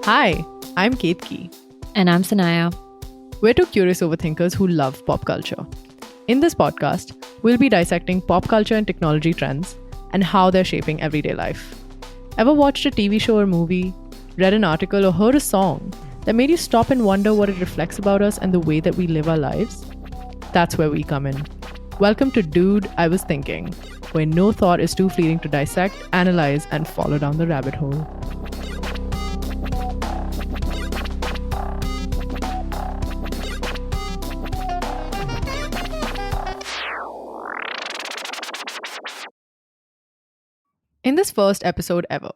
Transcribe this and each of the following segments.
Hi, I'm Ketki. And I'm Sanaya. We're two curious overthinkers who love pop culture. In this podcast, we'll be dissecting pop culture and technology trends and how they're shaping everyday life. Ever watched a TV show or movie, read an article, or heard a song that made you stop and wonder what it reflects about us and the way that we live our lives? That's where we come in. Welcome to Dude, I Was Thinking, where no thought is too fleeting to dissect, analyze, and follow down the rabbit hole. In this first episode ever,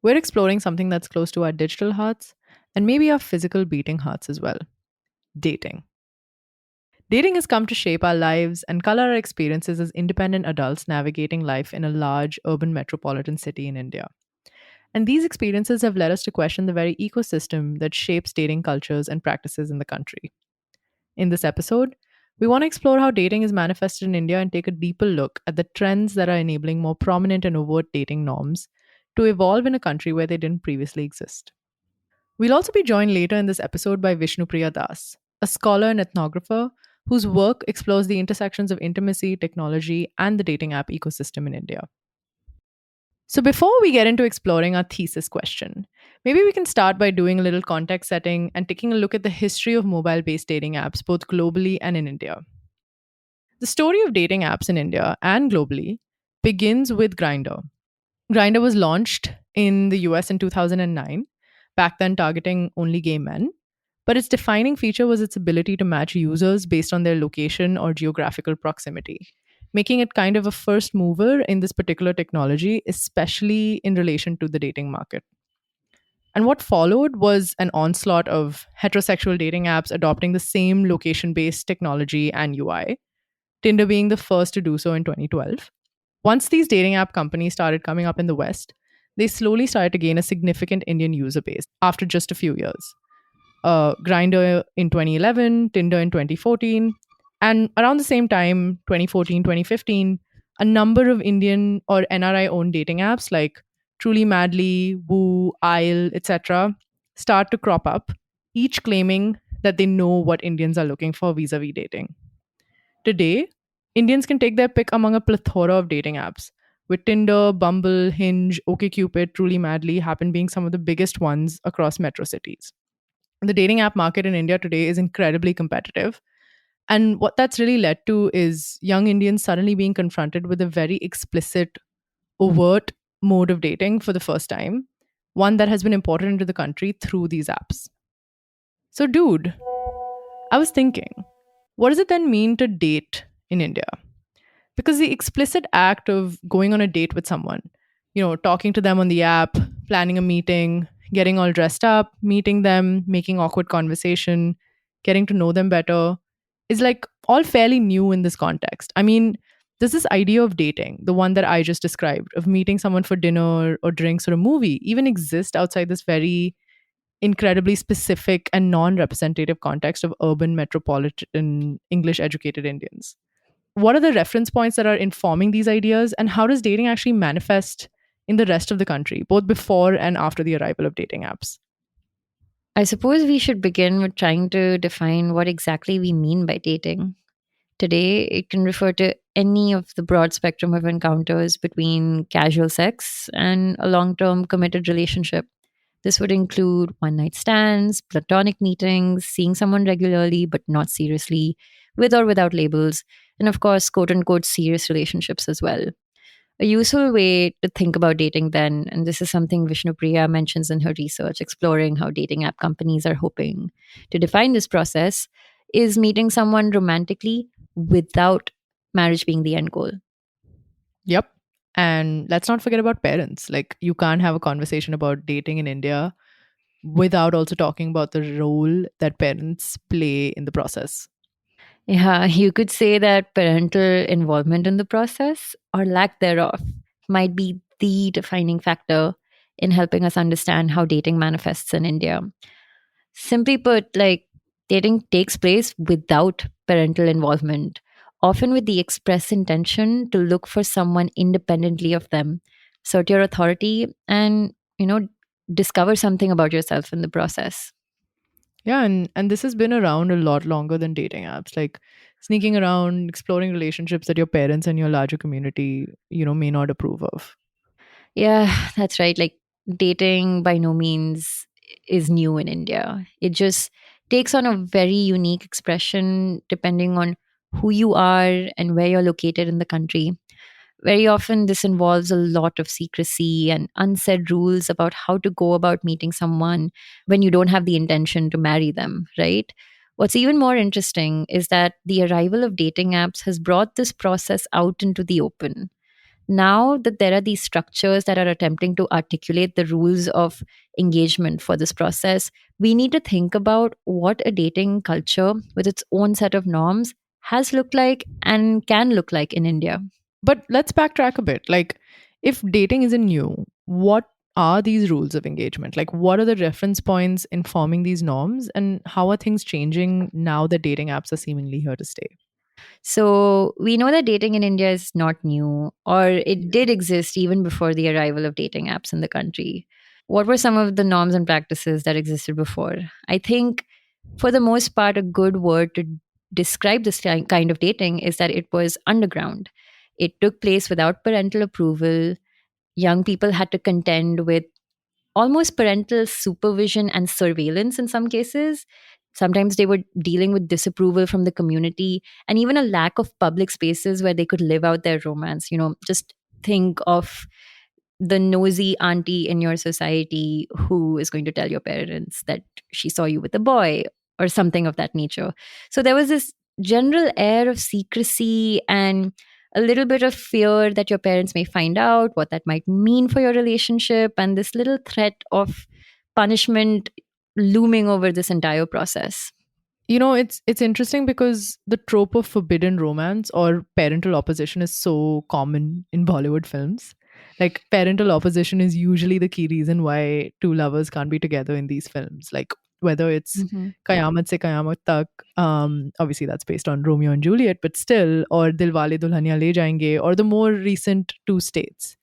we're exploring something that's close to our digital hearts and maybe our physical beating hearts as well: dating. Dating has come to shape our lives and color our experiences as independent adults navigating life in a large urban metropolitan city in India. And these experiences have led us to question the very ecosystem that shapes dating cultures and practices in the country. In this episode, we want to explore how dating is manifested in India and take a deeper look at the trends that are enabling more prominent and overt dating norms to evolve in a country where they didn't previously exist. We'll also be joined later in this episode by Vishnupriya Das, a scholar and ethnographer whose work explores the intersections of intimacy, technology, and the dating app ecosystem in India. So, before we get into exploring our thesis question, maybe we can start by doing a little context setting and taking a look at the history of mobile based dating apps, both globally and in India. The story of dating apps in India and globally begins with Grindr. Grindr was launched in the US in 2009, back then targeting only gay men, but its defining feature was its ability to match users based on their location or geographical proximity, making it kind of a first mover in this particular technology, especially in relation to the dating market. And what followed was an onslaught of heterosexual dating apps adopting the same location based technology and UI, Tinder being the first to do so in 2012. Once these dating app companies started coming up in the West, they slowly started to gain a significant Indian user base after just a few years. Grindr in 2011, Tinder in 2014, and around the same time, 2014, 2015, a number of Indian or NRI owned dating apps like Truly Madly, Woo, Isle, etc., start to crop up, each claiming that they know what Indians are looking for vis a vis dating. Today, Indians can take their pick among a plethora of dating apps, with Tinder, Bumble, Hinge, OkCupid, Truly Madly happen being some of the biggest ones across metro cities. The dating app market in India today is incredibly competitive. And what that's really led to is young Indians suddenly being confronted with a very explicit, overt mode of dating for the first time, one that has been imported into the country through these apps. So, dude, I was thinking, what does it then mean to date in India? Because the explicit act of going on a date with someone, talking to them on the app, planning a meeting, getting all dressed up, meeting them, making awkward conversation, getting to know them better, is like all fairly new in this context. I mean, there's this idea of dating, the one that I just described, of meeting someone for dinner or drinks or a movie, even exist outside this very incredibly specific and non representative context of urban metropolitan English educated Indians. What are the reference points that are informing these ideas, and how does dating actually manifest in the rest of the country, both before and after the arrival of dating apps? I suppose we should begin with trying to define what exactly we mean by dating. Today, it can refer to any of the broad spectrum of encounters between casual sex and a long term committed relationship. This would include one night stands, platonic meetings, seeing someone regularly but not seriously, with or without labels, and of course, quote unquote, serious relationships as well. A useful way to think about dating, then, and this is something Vishnupriya mentions in her research, exploring how dating app companies are hoping to define this process, is meeting someone romantically without marriage being the end goal. Yep. And let's not forget about parents. Like, you can't have a conversation about dating in India without also talking about the role that parents play in the process. Yeah, you could say that parental involvement in the process, or lack thereof, might be the defining factor in helping us understand how dating manifests in India. Simply put, like, dating takes place without parental involvement, often with the express intention to look for someone independently of them, assert your authority, and, discover something about yourself in the process. Yeah, and this has been around a lot longer than dating apps. Like sneaking around, exploring relationships that your parents and your larger community, may not approve of. Yeah, that's right. Like dating by no means is new in India. It just takes on a very unique expression depending on who you are and where you're located in the country. Very often, this involves a lot of secrecy and unsaid rules about how to go about meeting someone when you don't have the intention to marry them, right? What's even more interesting is that the arrival of dating apps has brought this process out into the open. Now that there are these structures that are attempting to articulate the rules of engagement for this process, we need to think about what a dating culture with its own set of norms has looked like and can look like in India. But let's backtrack a bit. Like, if dating isn't new, what are these rules of engagement? Like, what are the reference points informing these norms, and how are things changing now that dating apps are seemingly here to stay? So we know that dating in India is not new, or it Yeah. did exist even before the arrival of dating apps in the country. What were some of the norms and practices that existed before? I think, for the most part, a good word to describe this kind of dating is that it was underground. It took place without parental approval. Young people had to contend with almost parental supervision and surveillance in some cases. Sometimes they were dealing with disapproval from the community and even a lack of public spaces where they could live out their romance. Just think of the nosy auntie in your society who is going to tell your parents that she saw you with a boy or something of that nature. So there was this general air of secrecy and a little bit of fear that your parents may find out what that might mean for your relationship, and this little threat of punishment looming over this entire process. It's interesting because the trope of forbidden romance or parental opposition is so common in Bollywood films. Like parental opposition is usually the key reason why two lovers can't be together in these films. Like whether it's Mhm. Kayamat se Kayamat Tak, obviously that's based on Romeo and Juliet, but still, or Dilwale Dulhania Le Jayenge, or the more recent Two States.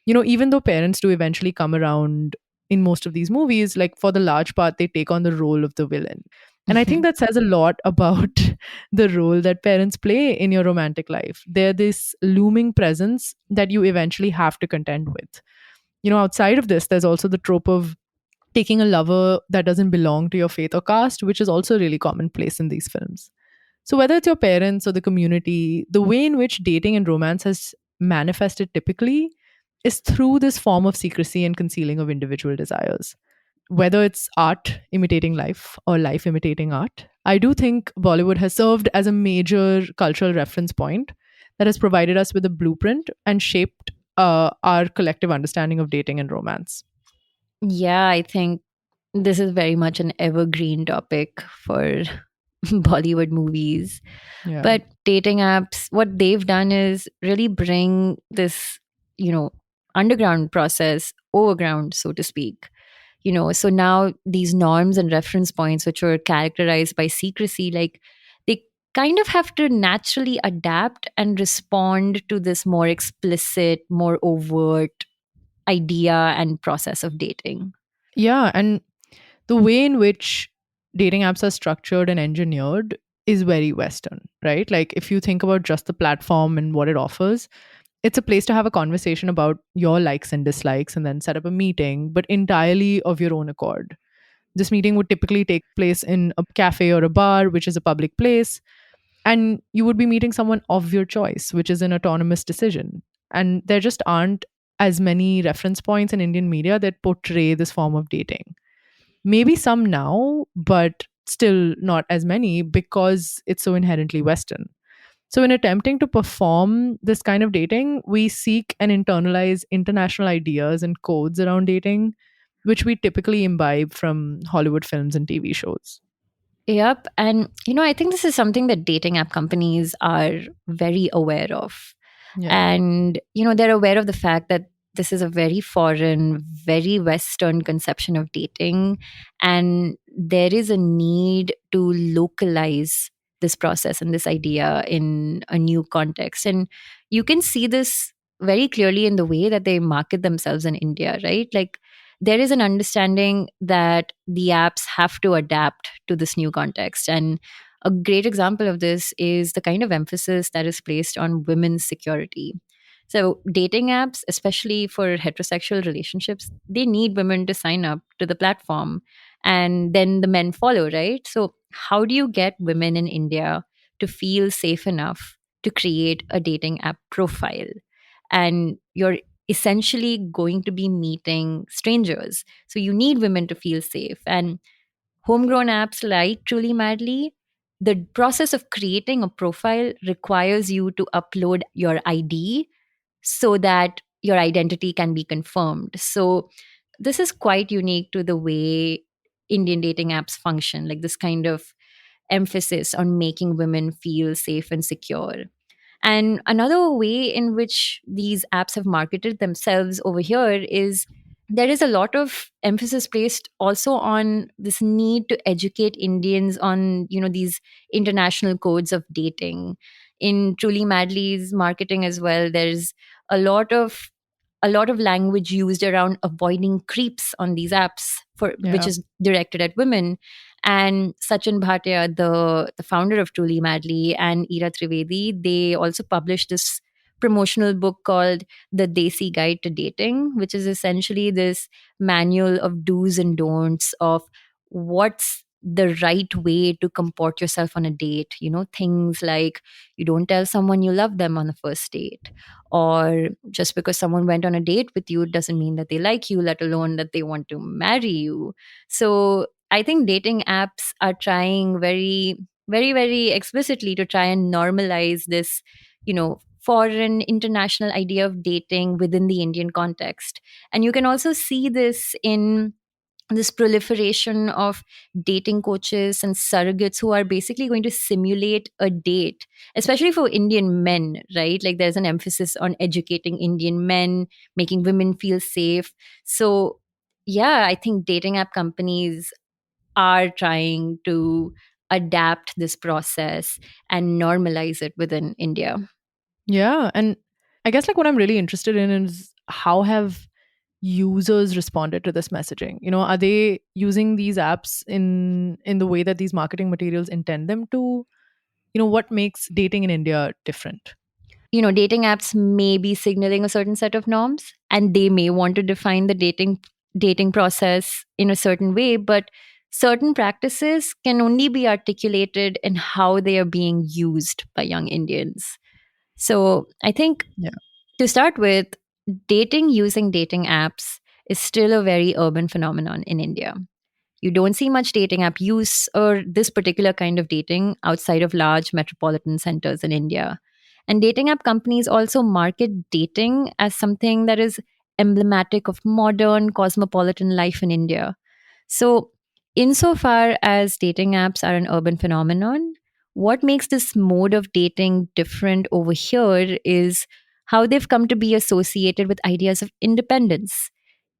Even though parents do eventually come around in most of these movies, like for the large part, they take on the role of the villain. And I think that says a lot about the role that parents play in your romantic life. They're this looming presence that you eventually have to contend with. Outside of this, there's also the trope of taking a lover that doesn't belong to your faith or caste, which is also really commonplace in these films. So, whether it's your parents or the community, the way in which dating and romance has manifested typically is through this form of secrecy and concealing of individual desires. Whether it's art imitating life or life imitating art, I do think Bollywood has served as a major cultural reference point that has provided us with a blueprint and shaped our collective understanding of dating and romance. Yeah, I think this is very much an evergreen topic for Bollywood movies. Yeah. But dating apps, what they've done is really bring this, you know, underground process overground, so to speak. So now these norms and reference points, which were characterized by secrecy, like they kind of have to naturally adapt and respond to this more explicit, more overt idea and process of dating. Yeah. And the way in which dating apps are structured and engineered is very Western, right? Like if you think about just the platform and what it offers, it's a place to have a conversation about your likes and dislikes and then set up a meeting, but entirely of your own accord. This meeting would typically take place in a cafe or a bar, which is a public place, and you would be meeting someone of your choice, which is an autonomous decision. And there just aren't as many reference points in Indian media that portray this form of dating. Maybe some now, but still not as many because it's so inherently Western. So, in attempting to perform this kind of dating, we seek and internalize international ideas and codes around dating, which we typically imbibe from Hollywood films and TV shows. Yep. And, I think this is something that dating app companies are very aware of. Yeah. And, they're aware of the fact that this is a very foreign, very Western conception of dating. And there is a need to localize this process and this idea in a new context. And you can see this very clearly in the way that they market themselves in India, right? Like there is an understanding that the apps have to adapt to this new context. And a great example of this is the kind of emphasis that is placed on women's security. So, dating apps, especially for heterosexual relationships, they need women to sign up to the platform and then the men follow, right? So, how do you get women in India to feel safe enough to create a dating app profile? And you're essentially going to be meeting strangers. So, you need women to feel safe. And homegrown apps like Truly Madly, the process of creating a profile requires you to upload your ID so that your identity can be confirmed. So, this is quite unique to the way Indian dating apps function, like this kind of emphasis on making women feel safe and secure. And another way in which these apps have marketed themselves over here is there is a lot of emphasis placed also on this need to educate Indians on, these international codes of dating. In Truly Madly's marketing as well, there's a lot of language used around avoiding creeps on these apps for which Yeah. is directed at women. And Sachin Bhatia, the founder of Truly Madly, and Ira Trivedi, they also published this promotional book called The Desi Guide to Dating, which is essentially this manual of do's and don'ts of what's the right way to comport yourself on a date. Things like you don't tell someone you love them on the first date, or just because someone went on a date with you doesn't mean that they like you, let alone that they want to marry you. So I think dating apps are trying very, very, very explicitly to try and normalize this, foreign international idea of dating within the Indian context. And you can also see this in this proliferation of dating coaches and surrogates who are basically going to simulate a date, especially for Indian men, right? Like there's an emphasis on educating Indian men, making women feel safe. So, yeah, I think dating app companies are trying to adapt this process and normalize it within India. Yeah. And I guess like what I'm really interested in is how have users responded to this messaging? Are they using these apps in the way that these marketing materials intend them to? What makes dating in India different? Dating apps may be signaling a certain set of norms, and they may want to define the dating process in a certain way, but certain practices can only be articulated in how they are being used by young Indians. So I think, Yeah. to start with, dating using dating apps is still a very urban phenomenon in India. You don't see much dating app use or this particular kind of dating outside of large metropolitan centers in India. And dating app companies also market dating as something that is emblematic of modern cosmopolitan life in India. So, insofar as dating apps are an urban phenomenon, what makes this mode of dating different over here is how they've come to be associated with ideas of independence,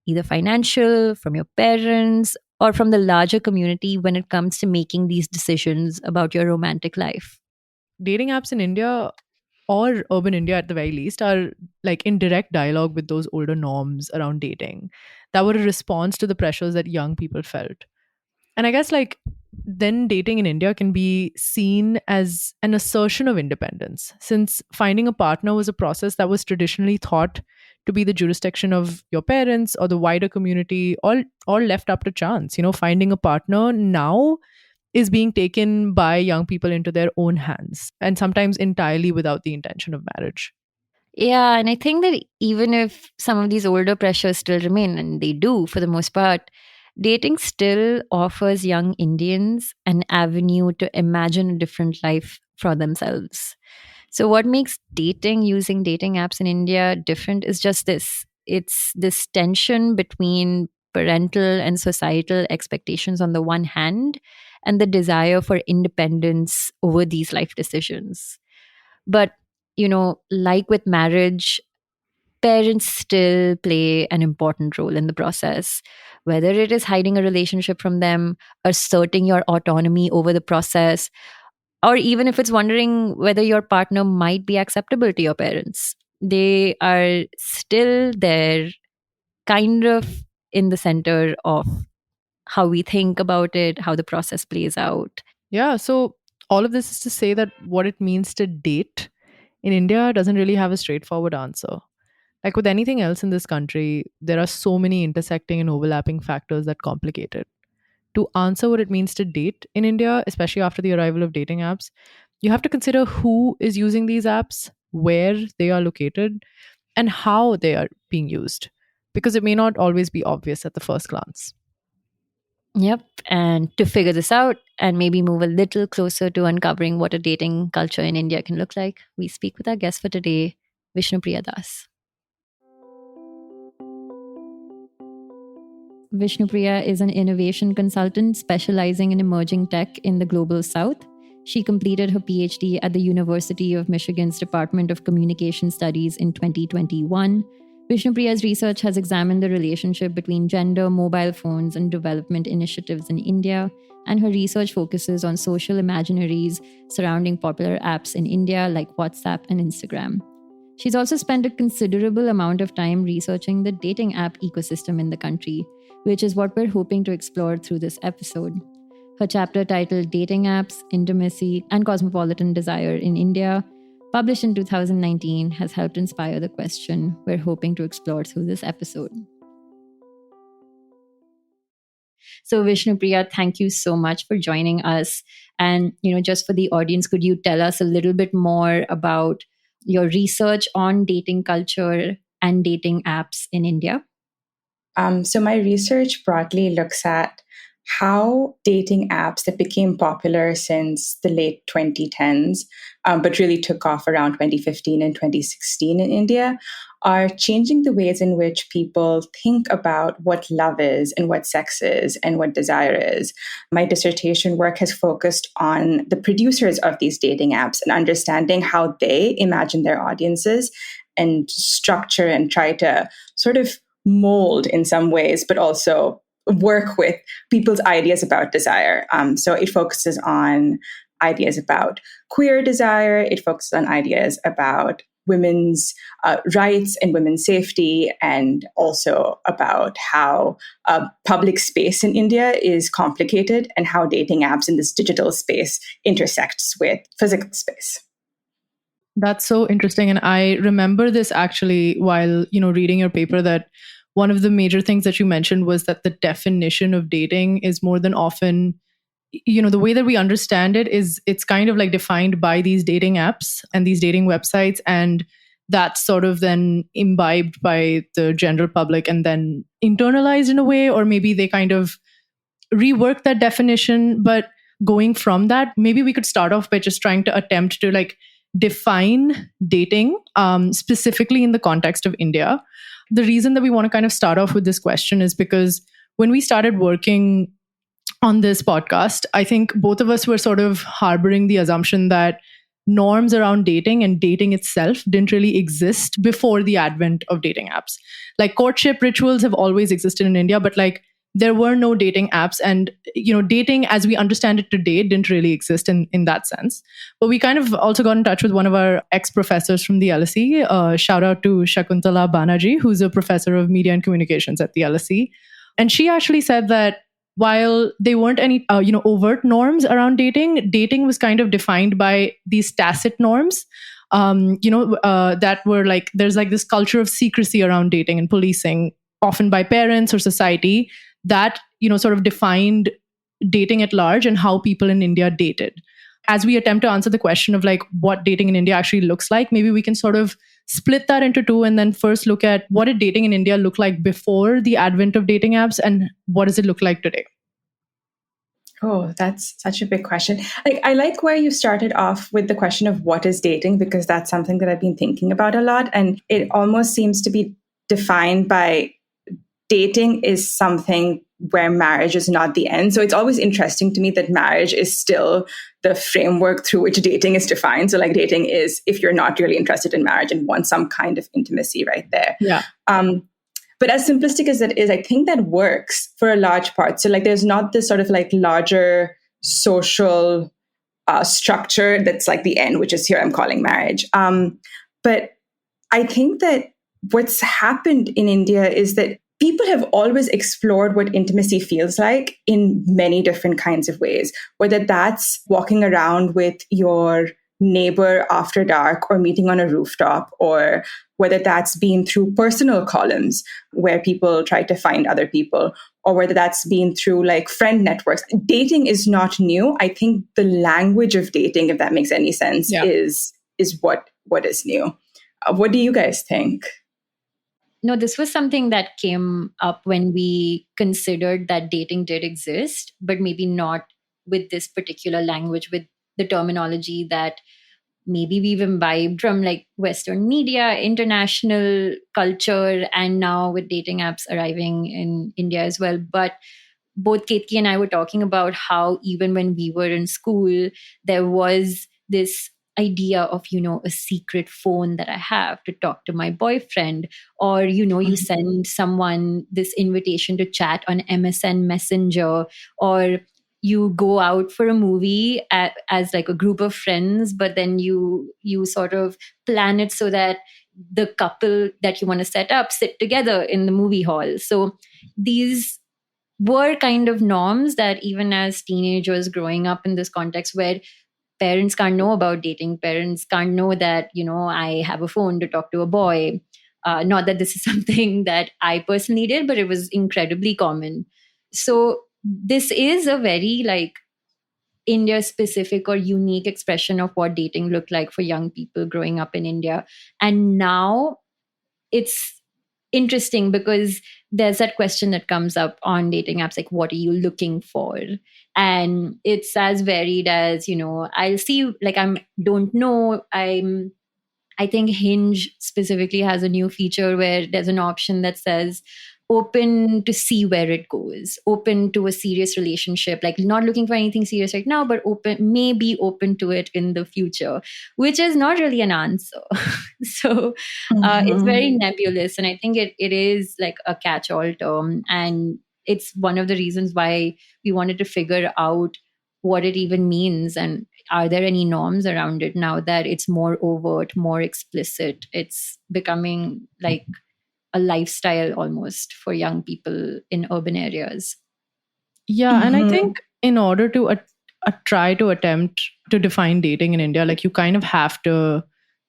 either financial, from your parents, or from the larger community when it comes to making these decisions about your romantic life. Dating apps in India or urban India at the very least are like in direct dialogue with those older norms around dating that were a response to the pressures that young people felt. And I guess like then dating in India can be seen as an assertion of independence, since finding a partner was a process that was traditionally thought to be the jurisdiction of your parents or the wider community, all left up to chance. Finding a partner now is being taken by young people into their own hands, and sometimes entirely without the intention of marriage. Yeah, and I think that even if some of these older pressures still remain, and they do for the most part, dating still offers young Indians an avenue to imagine a different life for themselves. So, what makes dating using dating apps in India different is just this, it's this tension between parental and societal expectations on the one hand, and the desire for independence over these life decisions. But, like with marriage, parents still play an important role in the process, whether it is hiding a relationship from them, asserting your autonomy over the process, or even if it's wondering whether your partner might be acceptable to your parents. They are still there, kind of in the center of how we think about it, how the process plays out. Yeah, so all of this is to say that what it means to date in India doesn't really have a straightforward answer. Like with anything else in this country, there are so many intersecting and overlapping factors that complicate it. To answer what it means to date in India, especially after the arrival of dating apps, you have to consider who is using these apps, where they are located, and how they are being used, because it may not always be obvious at the first glance. Yep. And to figure this out and maybe move a little closer to uncovering what a dating culture in India can look like, we speak with our guest for today, Vishnupriya Das. Vishnupriya is an innovation consultant specializing in emerging tech in the global south. She completed her PhD at the University of Michigan's Department of Communication Studies in 2021. Vishnupriya's research has examined the relationship between gender, mobile phones, and development initiatives in India, and her research focuses on social imaginaries surrounding popular apps in India like WhatsApp and Instagram. She's also spent a considerable amount of time researching the dating app ecosystem in the country, which is what we're hoping to explore through this episode. Her chapter titled Dating Apps, Intimacy, and Cosmopolitan Desire in India, published in 2019, has helped inspire the question we're hoping to explore through this episode. So Vishnupriya, thank you so much for joining us. And, just for the audience, could you tell us a little bit more about your research on dating culture and dating apps in India? So my research broadly looks at how dating apps that became popular since the late 2010s, but really took off around 2015 and 2016 in India, are changing the ways in which people think about what love is and what sex is and what desire is. My dissertation work has focused on the producers of these dating apps and understanding how they imagine their audiences and structure and try to sort of mold in some ways, but also work with people's ideas about desire. So it focuses on ideas about queer desire. It focuses on ideas about women's rights and women's safety, and also about how public space in India is complicated and how dating apps in this digital space intersects with physical space. That's so interesting. And I remember this actually while, reading your paper, that one of the major things that you mentioned was that the definition of dating is more than often, the way that we understand it is it's kind of like defined by these dating apps and these dating websites. And that's sort of then imbibed by the general public and then internalized in a way, or maybe they kind of rework that definition. But going from that, maybe we could start off by just trying to attempt to define dating specifically in the context of India. The reason that we want to kind of start off with this question is because when we started working on this podcast, I think both of us were sort of harboring the assumption that norms around dating and dating itself didn't really exist before the advent of dating apps. Like courtship rituals have always existed in India, but there were no dating apps, and dating as we understand it today didn't really exist in that sense. But we kind of also got in touch with one of our ex-professors from the LSE. Shout out to Shakuntala Banerjee, who's a professor of media and communications at the LSE. And she actually said that while there weren't any overt norms around dating was kind of defined by these tacit norms. That were there's this culture of secrecy around dating and policing, often by parents or society, that sort of defined dating at large and how people in India dated. As we attempt to answer the question of what dating in India actually looks like, maybe we can sort of split that into two and then first look at what did dating in India look like before the advent of dating apps and what does it look like today? Oh, that's such a big question. I like where you started off with the question of what is dating, because that's something that I've been thinking about a lot. And it almost seems to be defined by dating is something where marriage is not the end. So it's always interesting to me that marriage is still the framework through which dating is defined. So dating is if you're not really interested in marriage and want some kind of intimacy right there. Yeah. But as simplistic as it is, I think that works for a large part. So there's not this sort of larger social structure that's the end, which is here I'm calling marriage. But I think that what's happened in India is that people have always explored what intimacy feels like in many different kinds of ways, whether that's walking around with your neighbor after dark or meeting on a rooftop, or whether that's been through personal columns where people try to find other people, or whether that's been through like friend networks. Dating is not new. I think the language of dating, if that makes any sense, Yeah. is what is new. What do you guys think? No, this was something that came up when we considered that dating did exist, but maybe not with this particular language, with the terminology that maybe we've imbibed from like Western media, international culture, and now with dating apps arriving in India as well. But both Ketki and I were talking about how even when we were in school, there was this idea of, a secret phone that I have to talk to my boyfriend, or, you send someone this invitation to chat on MSN Messenger, or you go out for a movie as like a group of friends, but then you sort of plan it so that the couple that you want to set up sit together in the movie hall. So these were kind of norms that even as teenagers growing up in this context where parents can't know about dating, parents can't know that, I have a phone to talk to a boy. Not that this is something that I personally did, but it was incredibly common. So this is a very like India specific or unique expression of what dating looked like for young people growing up in India. And now it's interesting because there's that question that comes up on dating apps, like, what are you looking for? And it's as varied as, I'll see, like, don't know. I think Hinge specifically has a new feature where there's an option that says open to see where it goes, open to a serious relationship, like not looking for anything serious right now, but maybe open to it in the future, which is not really an answer. So it's very nebulous. And I think it is like a catch-all term. And it's one of the reasons why we wanted to figure out what it even means, and are there any norms around it now that it's more overt, more explicit? It's becoming like a lifestyle almost for young people in urban areas. Yeah, and I think in order to try to attempt to define dating in India, like you kind of have to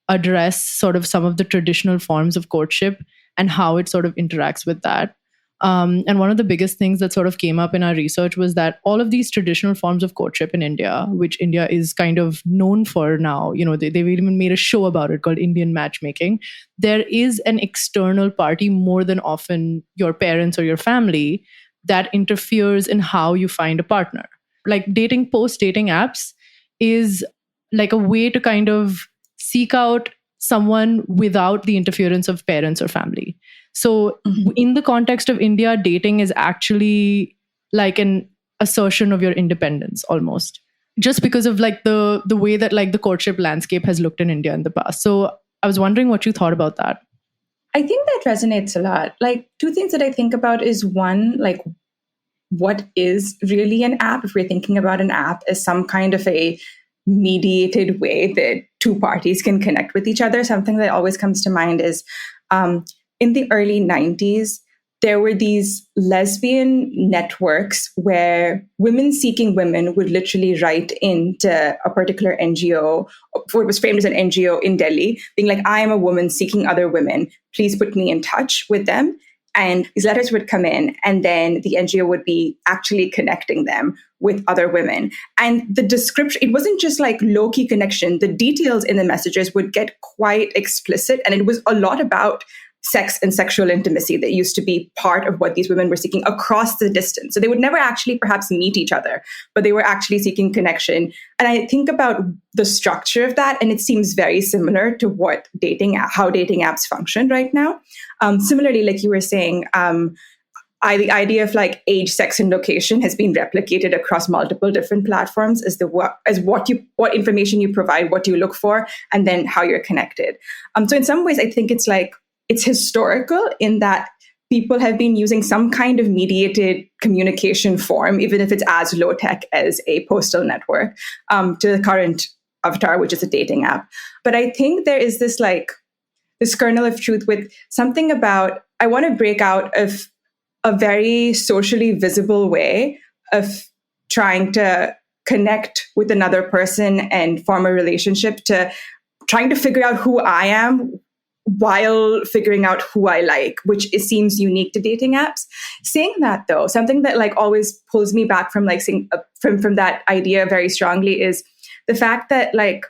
address sort of some of the traditional forms of courtship and how it sort of interacts with that. And one of the biggest things that sort of came up in our research was that all of these traditional forms of courtship in India, which India is kind of known for now, they've even made a show about it called Indian matchmaking. There is an external party, more than often your parents or your family, that interferes in how you find a partner. Like post-dating apps is like a way to kind of seek out someone without the interference of parents or family. So in the context of India, dating is actually like an assertion of your independence almost, just because of like the way that like the courtship landscape has looked in India in the past. So I was wondering what you thought about that. I think that resonates a lot. Like, two things that I think about is one, like, what is really an app? If we're thinking about an app as some kind of a mediated way that two parties can connect with each other, something that always comes to mind is in the early 90s, there were these lesbian networks where women seeking women would literally write into a particular NGO, what was framed as an NGO in Delhi, being like, I am a woman seeking other women. Please put me in touch with them. And these letters would come in, and then the NGO would be actually connecting them with other women. And the description, it wasn't just like low-key connection. The details in the messages would get quite explicit. And it was a lot about sex and sexual intimacy that used to be part of what these women were seeking across the distance. So they would never actually perhaps meet each other, but they were actually seeking connection. And I think about the structure of that, and it seems very similar to how dating apps function right now. Similarly, like you were saying, the idea of like age, sex, and location has been replicated across multiple different platforms as what information you provide, what you look for, and then how you're connected. So in some ways, I think it's historical in that people have been using some kind of mediated communication form, even if it's as low tech as a postal network, to the current avatar, which is a dating app. But I think there is this kernel of truth with something about, I want to break out of a very socially visible way of trying to connect with another person and form a relationship, to trying to figure out who I am while figuring out who I like, which it seems unique to dating apps. Saying that though, something that like always pulls me back from like saying, from that idea very strongly is the fact that like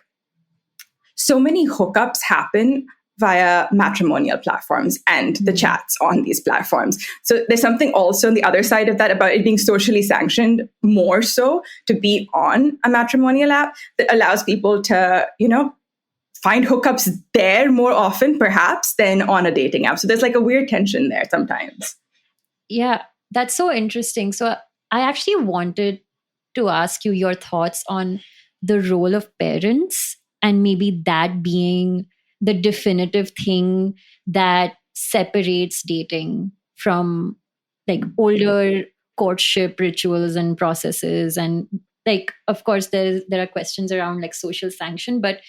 so many hookups happen via matrimonial platforms and the chats on these platforms. So there's something also on the other side of that about it being socially sanctioned more so to be on a matrimonial app that allows people to, find hookups there more often perhaps than on a dating app. So there's like a weird tension there sometimes. Yeah, that's so interesting. So I actually wanted to ask you your thoughts on the role of parents, and maybe that being the definitive thing that separates dating from like older courtship rituals and processes. And like, of course, there are questions around like social sanction, but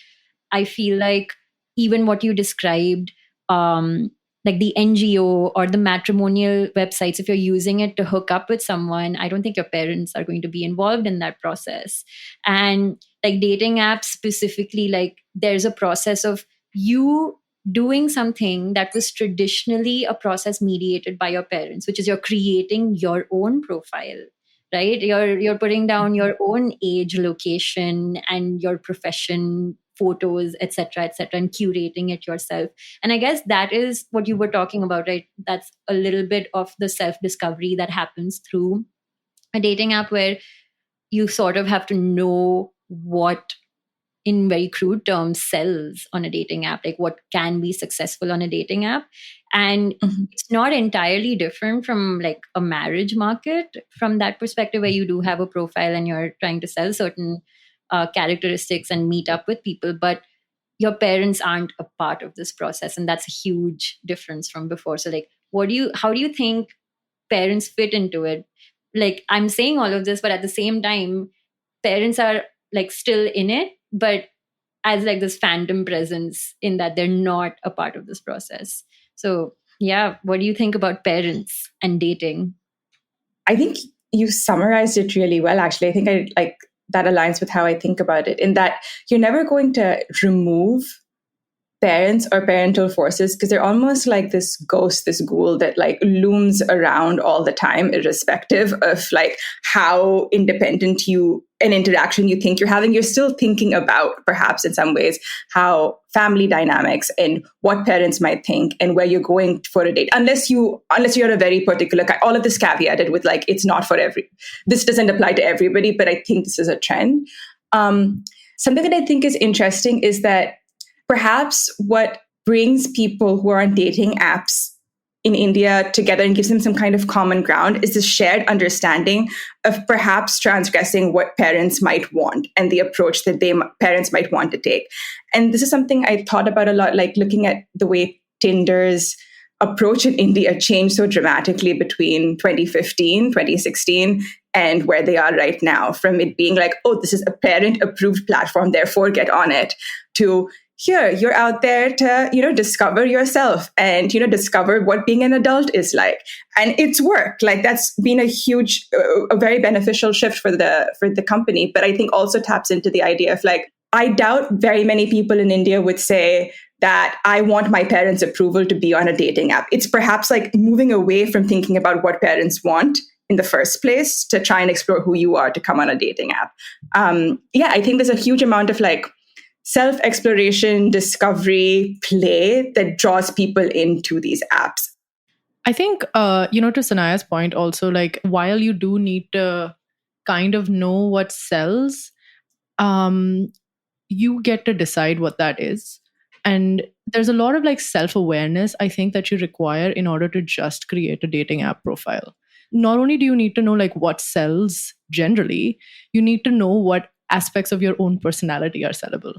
I feel like even what you described, like the NGO or the matrimonial websites, if you're using it to hook up with someone, I don't think your parents are going to be involved in that process. And like dating apps specifically, like there's a process of you doing something that was traditionally a process mediated by your parents, which is you're creating your own profile, right? You're putting down your own age, location, and your profession, photos, etc., and curating it yourself. And I guess that is what you were talking about, right? That's a little bit of the self-discovery that happens through a dating app, where you sort of have to know what, in very crude terms, sells on a dating app, like what can be successful on a dating app. And it's not entirely different from like a marriage market from that perspective, where you do have a profile and you're trying to sell certain characteristics and meet up with people, but your parents aren't a part of this process. And that's a huge difference from before. So like, how do you think parents fit into it? Like, I'm saying all of this, but at the same time, parents are like still in it, but as like this phantom presence, in that they're not a part of this process. So yeah, what do you think about parents and dating? I think you summarized it really well, actually. I think I like that aligns with how I think about it, in that you're never going to remove parents or parental forces, because they're almost like this ghost, this ghoul that like looms around all the time, irrespective of like how independent an interaction you think you're having. You're still thinking about, perhaps in some ways, how family dynamics and what parents might think and where you're going for a date, unless you're a very particular kind. All of this caveated with like, it's not for this doesn't apply to everybody, but I think this is a trend. Something that I think is interesting is that perhaps what brings people who are on dating apps in India together and gives them some kind of common ground is this shared understanding of perhaps transgressing what parents might want and the approach that parents might want to take. And this is something I thought about a lot, like looking at the way Tinder's approach in India changed so dramatically between 2015, 2016, and where they are right now, from it being like, oh, this is a parent approved platform, therefore get on it, to here, you're out there to, discover yourself and, discover what being an adult is like. And it's worked. Like that's been a very beneficial shift for the company. But I think also taps into the idea of like, I doubt very many people in India would say that I want my parents' approval to be on a dating app. It's perhaps like moving away from thinking about what parents want in the first place to try and explore who you are to come on a dating app. I think there's a huge amount of like self-exploration, discovery, play that draws people into these apps. I think, to Sanaya's point also, like, while you do need to kind of know what sells, you get to decide what that is. And there's a lot of like self-awareness, I think, that you require in order to just create a dating app profile. Not only do you need to know like what sells generally, you need to know what aspects of your own personality are sellable.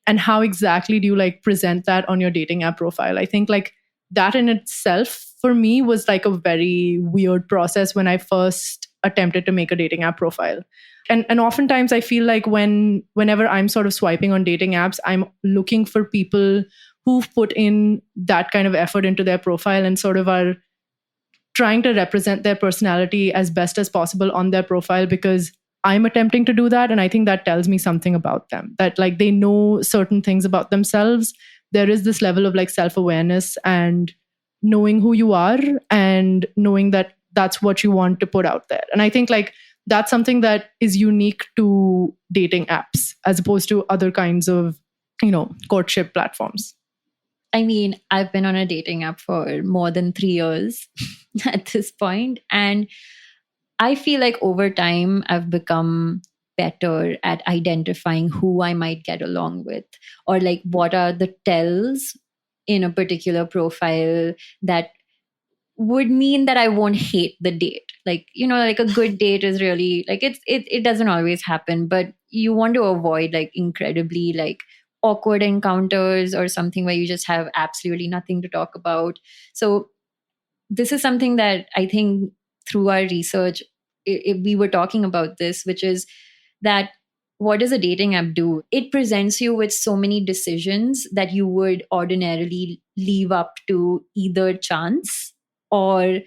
And how exactly do you like present that on your dating app profile? I think like that in itself for me was like a very weird process when I first attempted to make a dating app profile. And oftentimes I feel like whenever I'm sort of swiping on dating apps, I'm looking for people who've put in that kind of effort into their profile and sort of are trying to represent their personality as best as possible on their profile because I'm attempting to do that. And I think that tells me something about them, that like they know certain things about themselves. There is this level of like self-awareness and knowing who you are and knowing that that's what you want to put out there. And I think like that's something that is unique to dating apps as opposed to other kinds of, courtship platforms. I mean, I've been on a dating app for more than 3 years at this point, and I feel like over time I've become better at identifying who I might get along with, or like what are the tells in a particular profile that would mean that I won't hate the date. Like, like a good date is really like it doesn't always happen, but you want to avoid like incredibly like awkward encounters or something where you just have absolutely nothing to talk about. So this is something that I think through our research, we were talking about this, which is that what does a dating app do? It presents you with so many decisions that you would ordinarily leave up to either chance or,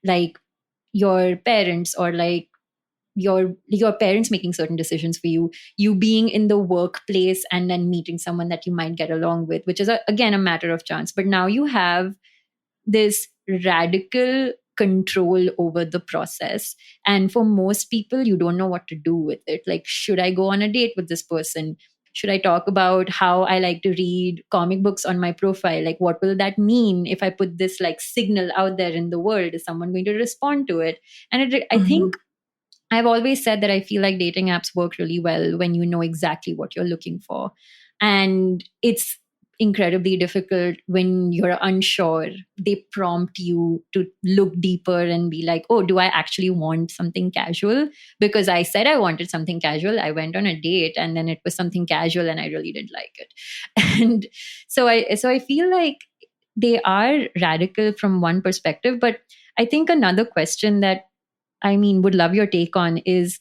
like your parents, or like your parents making certain decisions for you being in the workplace and then meeting someone that you might get along with, which is again a matter of chance. But now you have this radical control over the process, and for most people you don't know what to do with it. Like, should I go on a date with this person? Should I talk about how I like to read comic books on my profile? Like, what will that mean if I put this like signal out there in the world? Is someone going to respond to it? And I think I've always said that I feel like dating apps work really well when you know exactly what you're looking for. And it's incredibly difficult when you're unsure. They prompt you to look deeper and be like, oh, do I actually want something casual? Because I said I wanted something casual. I went on a date and then it was something casual and I really didn't like it. And so I feel like they are radical from one perspective. But I think another question that would love your take on is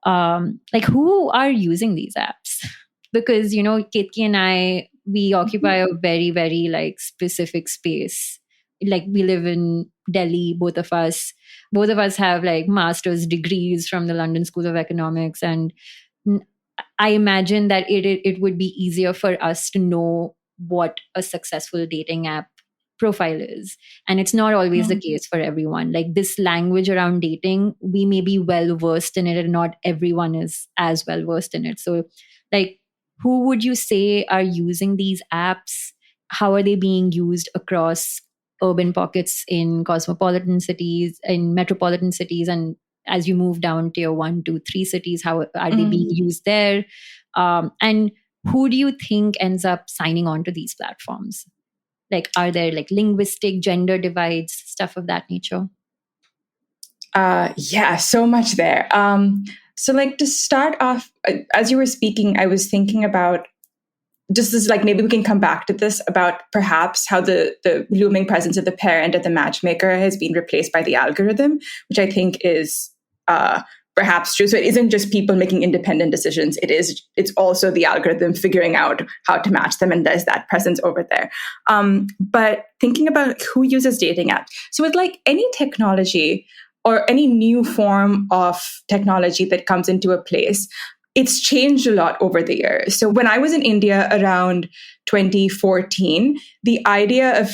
like, who are using these apps? Because, Ketki and I, we occupy a very, very like specific space. Like, we live in Delhi, both of us have like master's degrees from the London School of Economics. And I imagine that it would be easier for us to know what a successful dating app profile is. And it's not always the case for everyone. Like, this language around dating, we may be well versed in it and not everyone is as well versed in it. So like, who would you say are using these apps? How are they being used across urban pockets in cosmopolitan cities, in metropolitan cities? And as you move down tier 1, 2, 3 cities, how are they being used there? And who do you think ends up signing on to these platforms? Like, are there like linguistic, gender divides, stuff of that nature? Yeah, so much there. So like, to start off, as you were speaking, I was thinking about just this, like, maybe we can come back to this about perhaps how the looming presence of the parent and the matchmaker has been replaced by the algorithm, which I think is perhaps true. So it isn't just people making independent decisions. It's also the algorithm figuring out how to match them, and there's that presence over there. But thinking about who uses dating apps. So with like any technology or any new form of technology that comes into a place, it's changed a lot over the years. So when I was in India around 2014, the idea of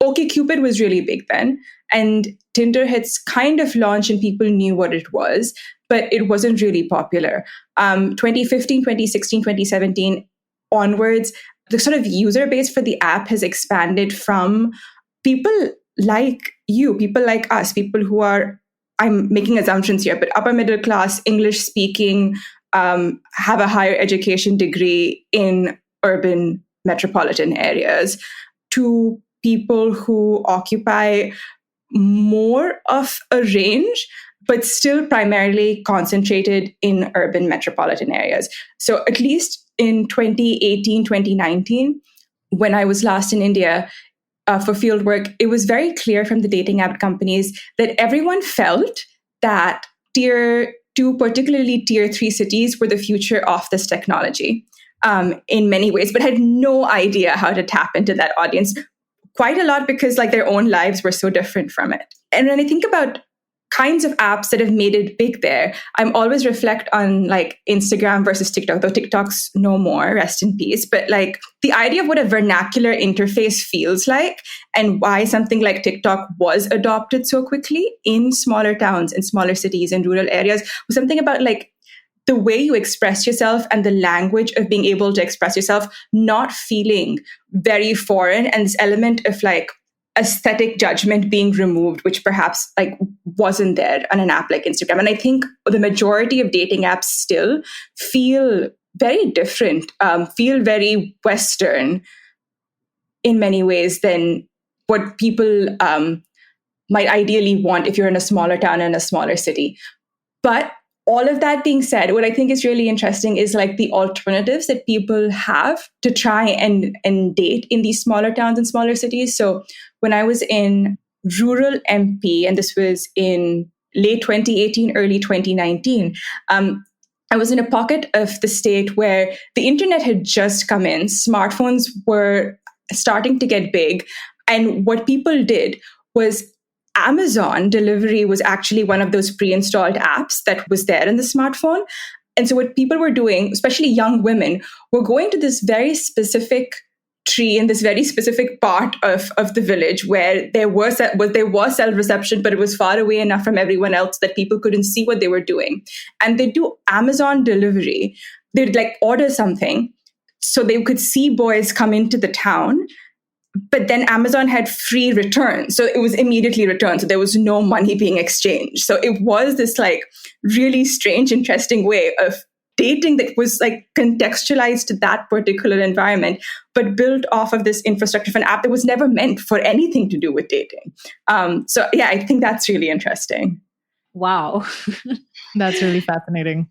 OkCupid was really big then. And Tinder had kind of launched and people knew what it was, but it wasn't really popular. 2015, 2016, 2017 onwards, the sort of user base for the app has expanded from people like you, people like us, people who are, I'm making assumptions here, but upper middle class, English speaking, have a higher education degree in urban metropolitan areas, to people who occupy more of a range, but still primarily concentrated in urban metropolitan areas. So at least in 2018, 2019, when I was last in India for fieldwork, it was very clear from the dating app companies that everyone felt that tier 2, particularly tier 3 cities were the future of this technology in many ways, but had no idea how to tap into that audience. quite a lot because like their own lives were so different from it. And when I think about kinds of apps that have made it big there, I'm always reflect on like Instagram versus TikTok, though TikTok's no more, rest in peace. But like the idea of what a vernacular interface feels like and why something like TikTok was adopted so quickly in smaller towns, in smaller cities, in rural areas was something about like the way you express yourself and the language of being able to express yourself not feeling very foreign, and this element of like aesthetic judgment being removed, which perhaps like wasn't there on an app like Instagram. And I think the majority of dating apps still feel very different, feel very Western in many ways than what people might ideally want if you're in a smaller town and a smaller city. But all of that being said, what I think is really interesting is like the alternatives that people have to try and date in these smaller towns and smaller cities. So when I was in rural MP, and this was in late 2018, early 2019, I was in a pocket of the state where the internet had just come in, smartphones were starting to get big. And what people did was Amazon delivery was actually one of those pre-installed apps that was there in the smartphone. And so what people were doing, especially young women, were going to this very specific tree in this very specific part of the village where there was cell reception, but it was far away enough from everyone else that people couldn't see what they were doing. And they'd do Amazon delivery. They'd like order something so they could see boys come into the town. But then Amazon had free return. So it was immediately returned. So there was no money being exchanged. So it was this like really strange, interesting way of dating that was like contextualized to that particular environment, but built off of this infrastructure of an app that was never meant for anything to do with dating. So yeah, I think that's really interesting. Wow. That's really fascinating.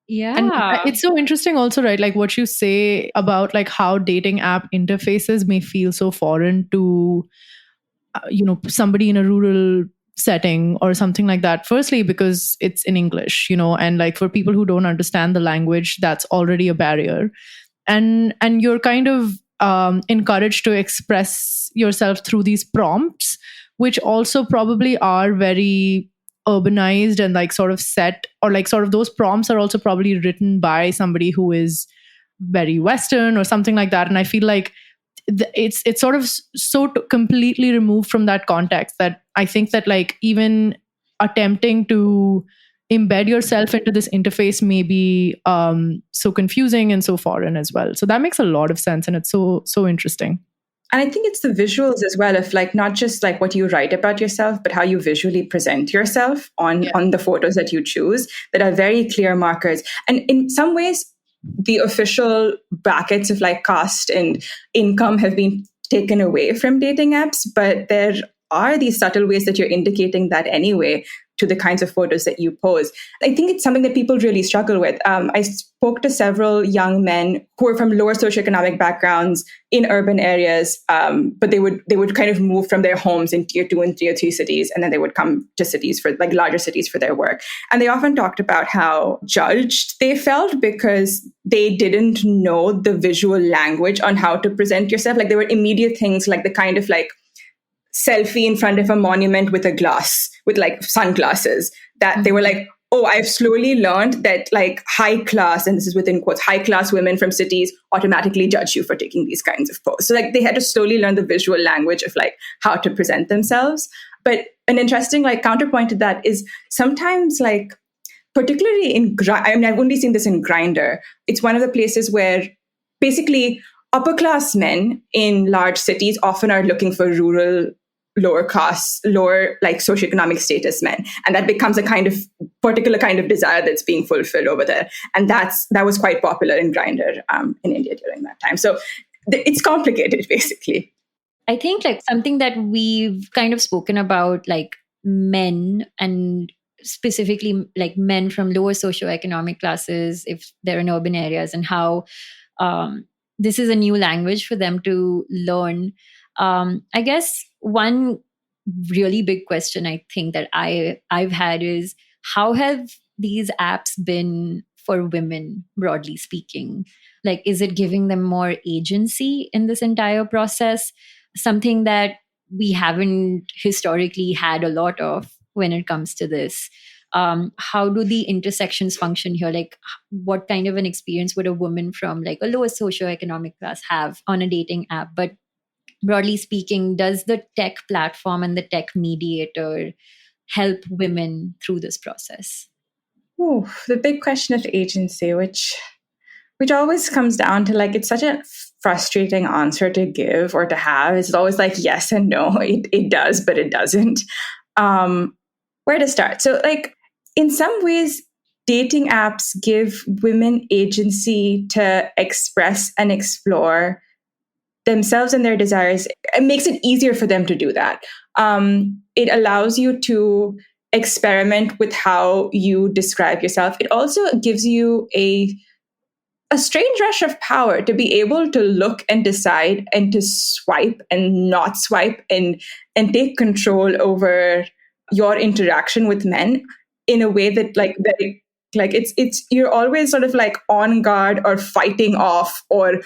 Yeah. And it's so interesting also, right? Like what you say about like how dating app interfaces may feel so foreign to, somebody in a rural setting or something like that. Firstly, because it's in English, and like for people who don't understand the language, that's already a barrier. And you're kind of encouraged to express yourself through these prompts, which also probably are very urbanized and like sort of set, or like sort of those prompts are also probably written by somebody who is very Western or something like that. And I feel like it's sort of so completely removed from that context that I think that like even attempting to embed yourself into this interface may be so confusing and so foreign as well. So that makes a lot of sense, and it's so interesting. And I think it's the visuals as well, of like not just like what you write about yourself, but how you visually present yourself on the photos that you choose that are very clear markers. And in some ways, the official brackets of like caste and income have been taken away from dating apps, but there are these subtle ways that you're indicating that anyway to the kinds of photos that you pose. I think it's something that people really struggle with. I spoke to several young men who are from lower socioeconomic backgrounds in urban areas, but they would kind of move from their homes in tier 2 and tier 3 cities, and then they would come to cities for like larger cities for their work. And they often talked about how judged they felt because they didn't know the visual language on how to present yourself. Like there were immediate things like the kind of like selfie in front of a monument with a glass, with like sunglasses, that they were like, oh, I've slowly learned that like high class, and this is within quotes, high class women from cities automatically judge you for taking these kinds of poses. So like they had to slowly learn the visual language of like how to present themselves. But an interesting like counterpoint to that is sometimes like, particularly I've only seen this in Grindr. It's one of the places where basically upper class men in large cities often are looking for rural, lower caste, lower like socioeconomic status men, and that becomes a kind of particular kind of desire that's being fulfilled over there. And that was quite popular in Grindr in India during that time. So it's complicated, basically. I think like something that we've kind of spoken about, like men, and specifically like men from lower socioeconomic classes, if they're in urban areas, and how this is a new language for them to learn. I guess one really big question I think that I've had is, how have these apps been for women, broadly speaking? Like, is it giving them more agency in this entire process? something that we haven't historically had a lot of when it comes to this. How do the intersections function here? Like, what kind of an experience would a woman from like a lower socioeconomic class have on a dating app? But broadly speaking, does the tech platform and the tech mediator help women through this process? Ooh, the big question of agency, which always comes down to like, it's such a frustrating answer to give or to have. It's always like yes and no. It does, but it doesn't. Where to start? So like in some ways, dating apps give women agency to express and explore themselves and their desires. It makes it easier for them to do that. It allows you to experiment with how you describe yourself. It also gives you a strange rush of power to be able to look and decide and to swipe and not swipe and take control over your interaction with men in a way that it's you're always sort of like on guard or fighting off or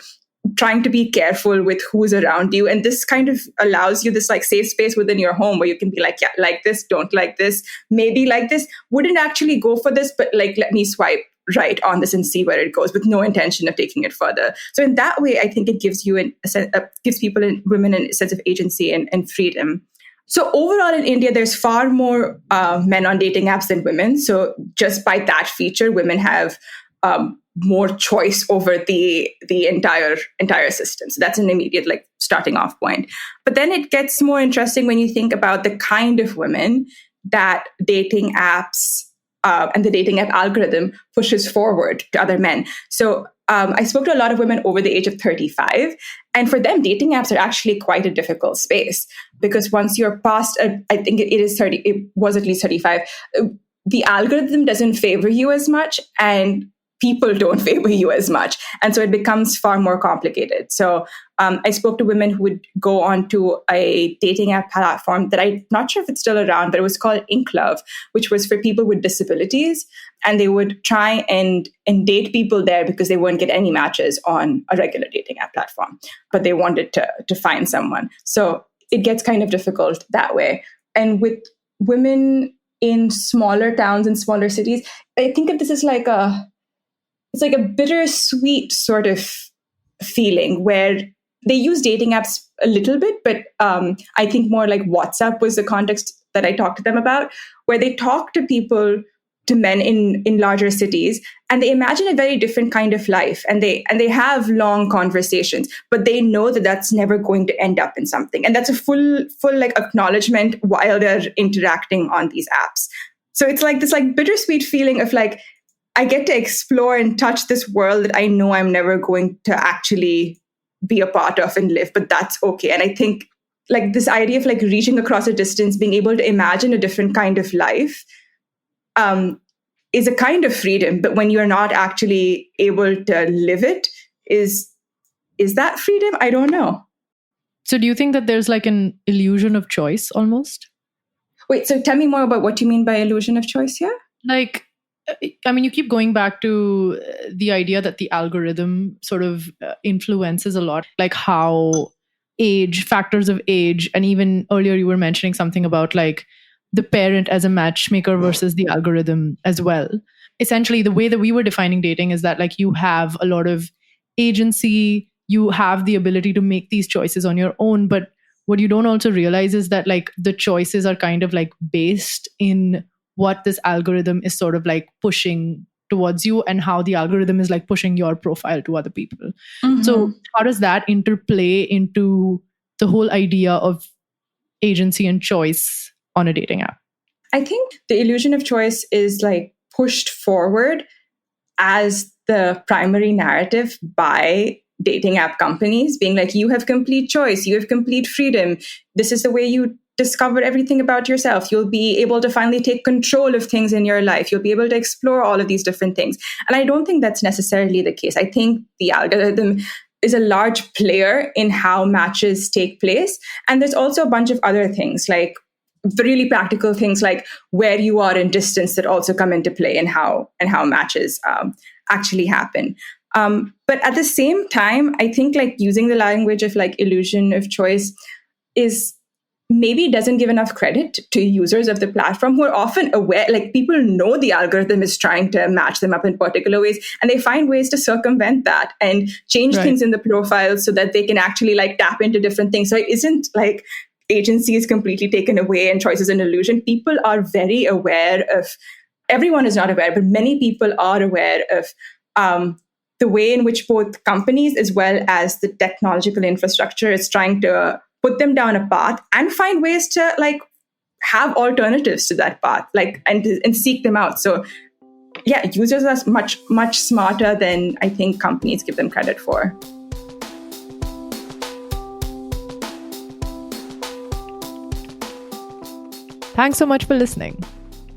trying to be careful with who's around you. And this kind of allows you this like safe space within your home where you can be like, yeah, like this, don't like this, maybe like this, wouldn't actually go for this, but like, let me swipe right on this and see where it goes with no intention of taking it further. So in that way, I think it gives you gives people and women a sense of agency and freedom. So overall in India, there's far more men on dating apps than women. So just by that feature, women have more choice over the entire system. So that's an immediate like starting off point. But then it gets more interesting when you think about the kind of women that dating apps and the dating app algorithm pushes forward to other men. So I spoke to a lot of women over the age of 35, and for them, dating apps are actually quite a difficult space because once you're past, I think it was at least 35, the algorithm doesn't favor you as much, and people don't favor you as much. And so it becomes far more complicated. So I spoke to women who would go onto a dating app platform that I'm not sure if it's still around, but it was called Ink Love, which was for people with disabilities. And they would try and date people there because they wouldn't get any matches on a regular dating app platform, but they wanted to find someone. So it gets kind of difficult that way. And with women in smaller towns and smaller cities, I think of this as like it's like a bittersweet sort of feeling where they use dating apps a little bit, but I think more like WhatsApp was the context that I talked to them about, where they talk to people, to men in larger cities, and they imagine a very different kind of life, and they have long conversations, but they know that that's never going to end up in something, and that's a full like acknowledgement while they're interacting on these apps. So it's like this like bittersweet feeling of like, I get to explore and touch this world that I know I'm never going to actually be a part of and live, but that's okay. And I think like this idea of like reaching across a distance, being able to imagine a different kind of life is a kind of freedom. But when you're not actually able to live it, is that freedom? I don't know. So do you think that there's like an illusion of choice almost? Wait, so tell me more about what you mean by illusion of choice here. Like, I mean, you keep going back to the idea that the algorithm sort of influences a lot, like how factors of age, and even earlier you were mentioning something about like the parent as a matchmaker versus the algorithm as well. Essentially, the way that we were defining dating is that like you have a lot of agency, you have the ability to make these choices on your own, but what you don't also realize is that like the choices are kind of like based in what this algorithm is sort of like pushing towards you and how the algorithm is like pushing your profile to other people. Mm-hmm. So how does that interplay into the whole idea of agency and choice on a dating app? I think the illusion of choice is like pushed forward as the primary narrative by dating app companies, being like, you have complete choice, you have complete freedom. This is the way you discover everything about yourself. You'll be able to finally take control of things in your life. You'll be able to explore all of these different things. And I don't think that's necessarily the case. I think the algorithm is a large player in how matches take place. And there's also a bunch of other things, like really practical things like where you are in distance that also come into play and how matches actually happen. But at the same time, I think like using the language of like illusion of choice is maybe doesn't give enough credit to users of the platform who are often aware, like people know the algorithm is trying to match them up in particular ways, and they find ways to circumvent that and change things in the profile so that they can actually like tap into different things. So it isn't like agency is completely taken away and choice is an illusion. People are very aware of, everyone is not aware, but many people are aware of the way in which both companies as well as the technological infrastructure is trying to put them down a path and find ways to like have alternatives to that path, like and seek them out. So yeah, users are much smarter than I think companies give them credit for. Thanks so much for listening.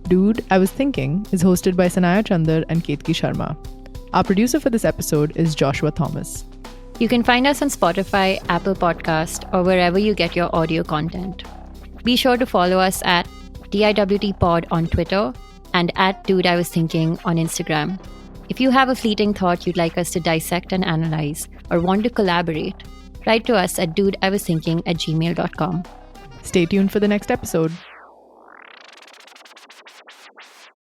Dude, I Was Thinking is hosted by Sanaya Chandar and Ketki Sharma. Our producer for this episode is Joshua Thomas. You can find us on Spotify, Apple Podcast, or wherever you get your audio content. Be sure to follow us at DIWTpod on Twitter and at Dude I Was Thinking on Instagram. If you have a fleeting thought you'd like us to dissect and analyze or want to collaborate, write to us at dudeiwasthinking@gmail.com. Stay tuned for the next episode.